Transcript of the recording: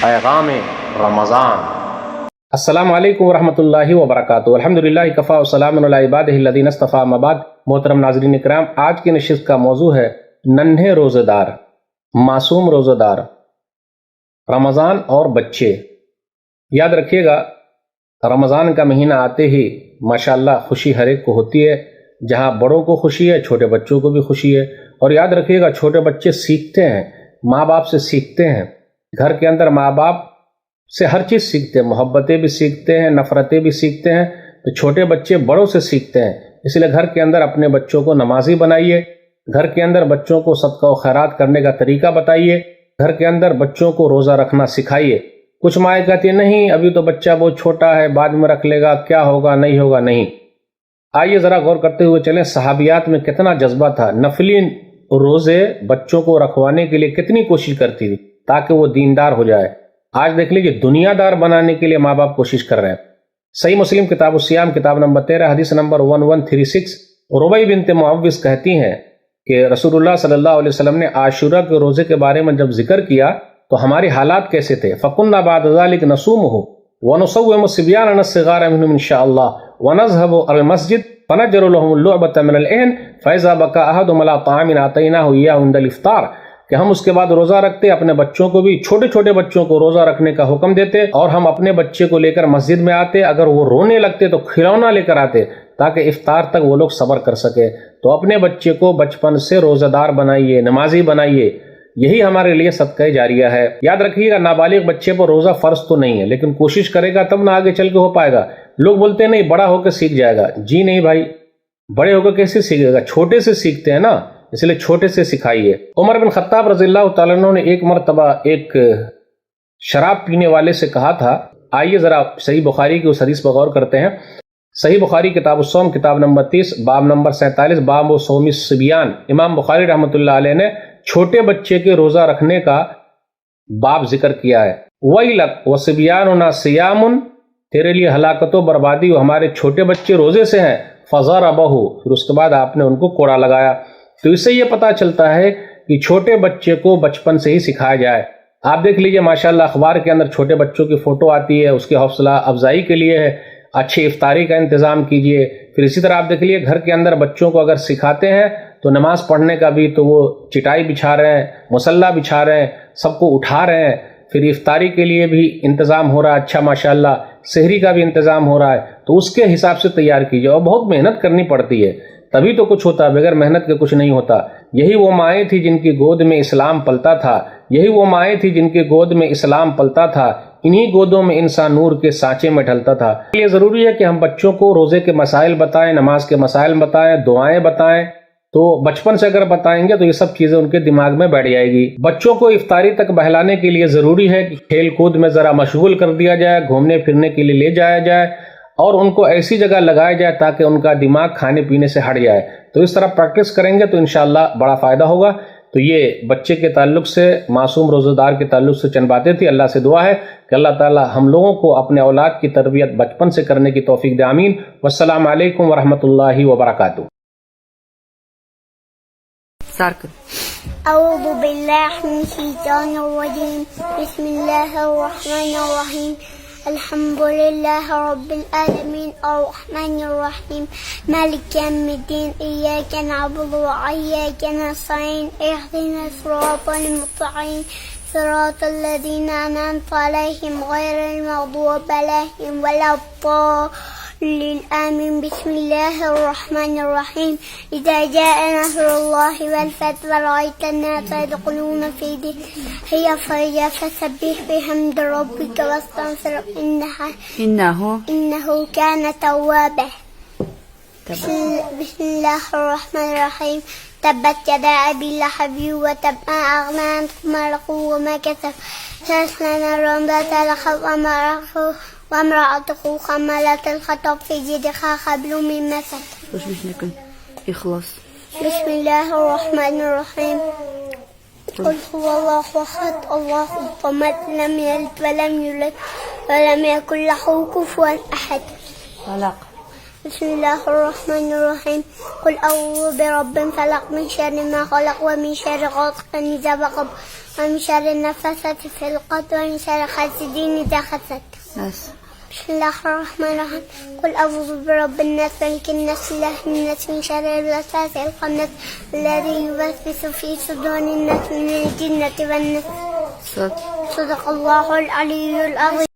پیغام رمضان۔ السلام علیکم ورحمۃ اللہ وبرکاتہ۔ الحمدللہ کفا وسلام علی عبادہ الذین اصطفیٰ، اما بعد۔ محترم ناظرین کرام، آج کی نشست کا موضوع ہے ننھے روزے دار، معصوم روزے دار، رمضان اور بچے۔ یاد رکھیے گا، رمضان کا مہینہ آتے ہی ماشاءاللہ خوشی ہر ایک کو ہوتی ہے۔ جہاں بڑوں کو خوشی ہے، چھوٹے بچوں کو بھی خوشی ہے۔ اور یاد رکھیے گا، چھوٹے بچے سیکھتے ہیں، ماں باپ سے سیکھتے ہیں۔ گھر کے اندر ماں باپ سے ہر چیز سیکھتے ہیں، محبتیں بھی سیکھتے ہیں، نفرتیں بھی سیکھتے ہیں۔ تو چھوٹے بچے بڑوں سے سیکھتے ہیں، اس لیے گھر کے اندر اپنے بچوں کو نمازی بنائیے، گھر کے اندر بچوں کو صدقہ و خیرات کرنے کا طریقہ بتائیے، گھر کے اندر بچوں کو روزہ رکھنا سکھائیے۔ کچھ مائیں کہتی ہیں نہیں ابھی تو بچہ بہت چھوٹا ہے، بعد میں رکھ لے گا، کیا ہوگا نہیں ہوگا۔ نہیں، آئیے ذرا غور کرتے ہوئے چلیں، صحابیات میں کتنا جذبہ تھا، نفلی روزے بچوں کو رکھوانے کے لیے کتنی کوشش کرتی تھی تاکہ وہ دیندار ہو جائے۔ آج دیکھ لیجیے، دنیا دار بنانے کے لیے ماں باپ کوشش کر رہے ہیں۔ صحیح مسلم کتاب الصیام کتاب نمبر 13 حدیث نمبر 1136، ربیع بنت معوذ کہتی ہیں کہ رسول اللہ صلی اللہ علیہ وسلم نے عاشورہ کے روزے کے بارے میں جب ذکر کیا تو ہماری حالات کیسے تھے؟ فَكُنَّا بَعْدَ ذَلِكَ نَصُومُهُ وَنُصَوِّمُ الصِّبْيَانَ الصِّغَارَ مِنْهُمْ إِنْ شَاءَ اللَّهُ وَنَذْهَبُ إِلَى الْمَسْجِدِ فَنَجْعَلُ لَهُمُ اللُّعْبَةَ مِنَ الْإِهْنِ فَإِذَا بَكَى أَحَدُهُمْ عَلَىٰ طَعَامٍ آتَيْنَاهُ إِيَّاهُ عِندَ الْإِفْطَارِ، کہ ہم اس کے بعد روزہ رکھتے، اپنے بچوں کو بھی، چھوٹے چھوٹے بچوں کو روزہ رکھنے کا حکم دیتے، اور ہم اپنے بچے کو لے کر مسجد میں آتے، اگر وہ رونے لگتے تو کھلونا لے کر آتے تاکہ افطار تک وہ لوگ صبر کر سکے۔ تو اپنے بچے کو بچپن سے روزہ دار بنائیے، نمازی بنائیے، یہی ہمارے لیے صدقہ جاریہ ہے۔ یاد رکھیے گا، نابالغ بچے پر روزہ فرض تو نہیں ہے، لیکن کوشش کرے گا تب نہ آگے چل کے ہو پائے گا۔ لوگ بولتے ہیں نہیں بڑا ہو کے سیکھ جائے گا، جی نہیں بھائی، بڑے ہو کے کیسے سیکھے گا؟ چھوٹے سے سیکھتے ہیں نا، اس لیے چھوٹے سے سکھائیے۔ عمر بن خطاب رضی اللہ تعالیٰ عنہ نے ایک مرتبہ ایک شراب پینے والے سے کہا تھا، آئیے ذرا صحیح بخاری کی اس حدیث پر غور کرتے ہیں۔ صحیح بخاری کتاب الصوم کتاب نمبر 30 باب نمبر 47 باب صوم الصبیان، امام بخاری رحمۃ اللہ علیہ نے چھوٹے بچے کے روزہ رکھنے کا باب ذکر کیا ہے۔ وَيْلَكْ وَصِبْيَانُنَا صِيَامٌ، تیرے لیے ہلاکت و بربادی، وہ ہمارے چھوٹے بچے روزے سے ہیں۔ فَضَرَبَهُ، پھر اس کے بعد آپ نے ان کو کوڑا لگایا۔ تو اس سے یہ پتہ چلتا ہے کہ چھوٹے بچے کو بچپن سے ہی سکھایا جائے۔ آپ دیکھ لیجئے ماشاءاللہ اخبار کے اندر چھوٹے بچوں کی فوٹو آتی ہے، اس کی حوصلہ افزائی کے لیے ہے، اچھی افطاری کا انتظام کیجئے۔ پھر اسی طرح آپ دیکھ لیجئے گھر کے اندر بچوں کو اگر سکھاتے ہیں تو نماز پڑھنے کا بھی، تو وہ چٹائی بچھا رہے ہیں، مصلی بچھا رہے ہیں، سب کو اٹھا رہے ہیں، پھر افطاری کے لیے بھی انتظام ہو رہا ہے، اچھا ماشاءاللہ سحری کا بھی انتظام ہو رہا ہے، تو اس کے حساب سے تیار کیجئے۔ اور بہت محنت کرنی پڑتی ہے، تبھی تو کچھ ہوتا ہے، بغیر محنت کے کچھ نہیں ہوتا۔ یہی وہ مائیں تھی جن کی گود میں اسلام پلتا تھا، یہی وہ مائیں تھی جن کی گود میں اسلام پلتا تھا، انہی گودوں میں انسان نور کے سانچے میں ڈھلتا تھا۔ یہ ضروری ہے کہ ہم بچوں کو روزے کے مسائل بتائیں، نماز کے مسائل بتائیں، دعائیں بتائیں۔ تو بچپن سے اگر بتائیں گے تو یہ سب چیزیں ان کے دماغ میں بیٹھ جائے گی۔ بچوں کو افطاری تک بہلانے کے لیے ضروری ہے کہ کھیل کود میں ذرا مشغول کر دیا جائے، گھومنے پھرنے کے لیے لے جایا جائے، اور ان کو ایسی جگہ لگایا جائے تاکہ ان کا دماغ کھانے پینے سے ہٹ جائے۔ تو اس طرح پریکٹس کریں گے تو انشاءاللہ بڑا فائدہ ہوگا۔ تو یہ بچے کے تعلق سے، معصوم روزہ دار کے تعلق سے چند باتیں تھی۔ اللہ سے دعا ہے کہ اللہ تعالی ہم لوگوں کو اپنے اولاد کی تربیت بچپن سے کرنے کی توفیق دے، آمین۔ والسلام علیکم ورحمۃ اللہ وبرکاتہ۔ أعوذ بالله من الشيطان الرجيم بسم الله الرحمن الرحيم الحمد لله رب العالمين الرحمن الرحيم مالك يوم الدين إياك نعبد وإياك نستعين اهدنا الصراط المستقيم صراط الذين أنعمت عليهم غير المغضوب عليهم ولا الضالين آمين بسم الله الرحمن الرحيم إذا جاء نصر الله والفتح ورأيت الناس يدخلون في دينه أفواجا فسبح بحمد ربك واستغفره إنه كان توابا بسم الله الرحمن الرحيم تبت يدا أبي لهب وتب ما أغنى عنه ماله وما كسب سيصلى نارا ذات لهب وامرأته حمالة الحطب في جيدها حبل من مسد بسم الله الرحمن الرحيم قل هو الله أحد الله الصمد لم يلد ولم يولد ولم يكن له كفوا أحد بسم الله الرحمن الرحيم قل أعوذ برب الفلق من شر ما خلق ومن شر غاسق إذا وقب ومن شر النفاثات في العقد ومن شر حاسد إذا حسد. بسم الله الرحمن الرحيم قل أعوذ برب الناس ملك الناس إله الناس من شر الوسواس الخناس الذي يوسوس في صدور الناس من الجنة والناس. صدق الله العلي العظيم.